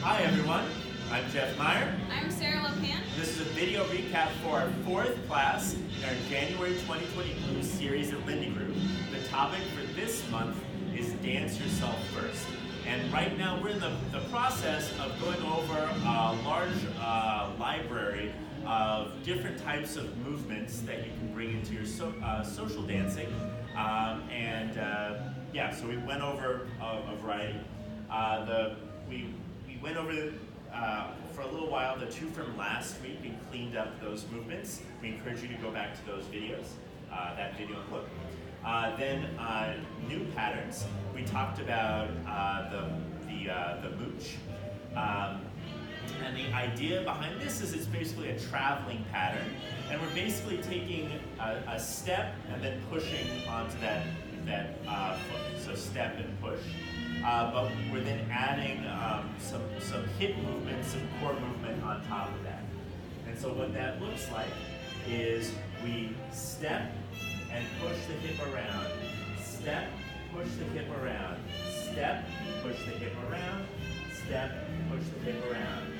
Hi everyone, I'm Jeff Meyer. I'm Sara. This is a video recap for our fourth class in our January 2020 Blues series at Lindy Groove. The topic for this month is Dance Yourself First. And right now we're in the process of going over a large library of different types of movements that you can bring into your social dancing. So we went over a variety. We went over for a little while the two from last week and cleaned up those movements. We encourage you to go back to those videos, that video and look. Then new patterns. We talked about the mooch. And the idea behind this is it's basically a traveling pattern, and we're basically taking a step and then pushing onto that foot. So step and push. But we're then adding some hip movement, some core movement on top of that. And so what that looks like is we step and push the hip around, step, push the hip around, step, push the hip around, step, push the hip around.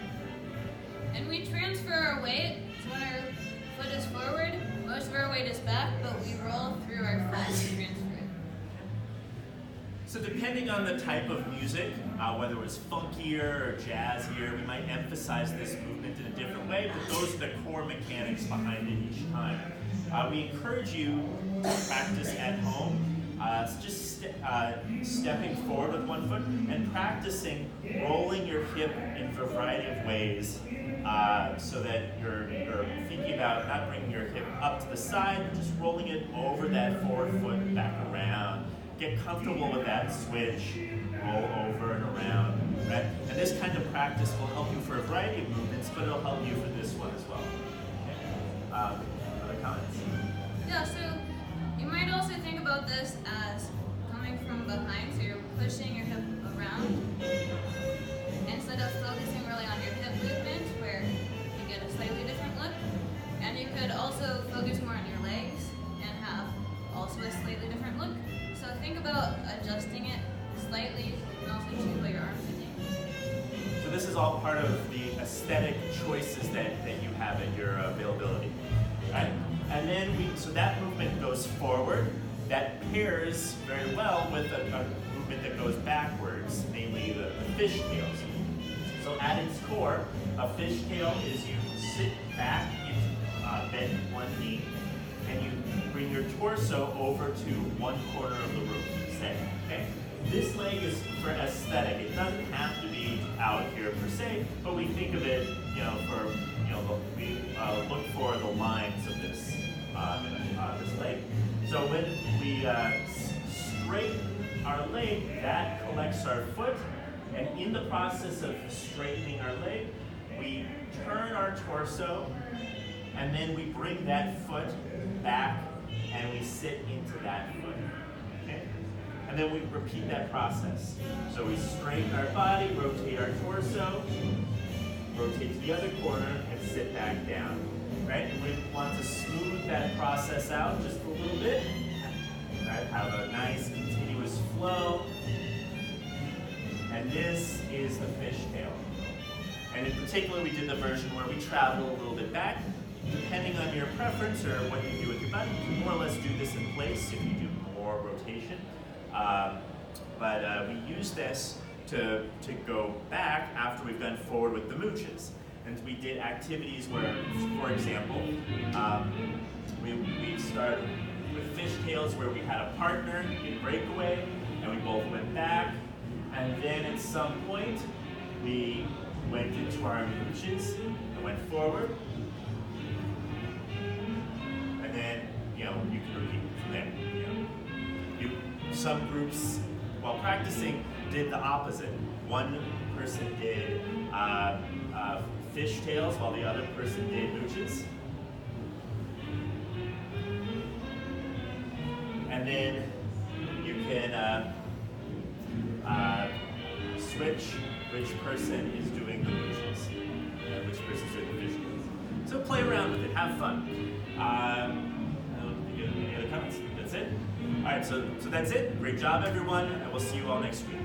And we transfer our weight, so when our foot is forward, most of our weight is back, but we roll through our foot and transfer it. So depending on the type of music, whether it was funkier or jazzier, we might emphasize this movement in a different way, but those are the core mechanics behind it each time. We encourage you to practice at home, stepping forward with one foot and practicing rolling your hip in a variety of ways so that you're thinking about not bringing your hip up to the side, but just rolling it over that forward foot back around. Get comfortable with that switch, roll over and around, right? And this kind of practice will help you for a variety of movements, but it'll help you for this one as well. Okay. Other comments? Yeah, so you might also think about this as coming from behind, so you're pushing your hip around instead of focusing really on your hip movement where you get a slightly different look. And you could also focus more on your legs and have also a slightly different look. So think about adjusting it slightly and also choose what your arms are doing. So this is all part of the aesthetic choices that you have at your availability. Right? And then so that movement goes forward. That pairs very well with a movement that goes backwards, namely the fishtails. So at its core, a fishtail is you sit back, you bend one knee, and you bring your torso over to one corner of the room. Say, okay? This leg is for aesthetic. It doesn't have to be out here per se, but we think of it, we look for the lines of this leg. So when we straighten our leg, that collects our foot, and in the process of straightening our leg, we turn our torso, and then we bring that foot back, and we sit into that foot. Okay? And then we repeat that process. So we straighten our body, rotate our torso, rotate to the other corner, and sit back down. Right? And we want to smooth that process out just a little bit. Right? Have a nice continuous flow. And this is the fishtail. And in particular, we did the version where we travel a little bit back. Depending on your preference or what you do with your body, you can more or less do this in place if you do more rotation. But we use this to go back after we've gone forward with the mooches. And we did activities where, for example, we start with fishtails where we had a partner in breakaway, and we both went back. And then at some point, we went into our mooches and went forward. And then, you can repeat from there. Some groups, while practicing, did the opposite. One person did fishtails while the other person did mooches. And then you can switch which person is doing the mooches, which person's doing the fishtails. So play around with it, have fun. Any other comments? That's it? All right, so that's it. Great job, everyone, and we'll see you all next week.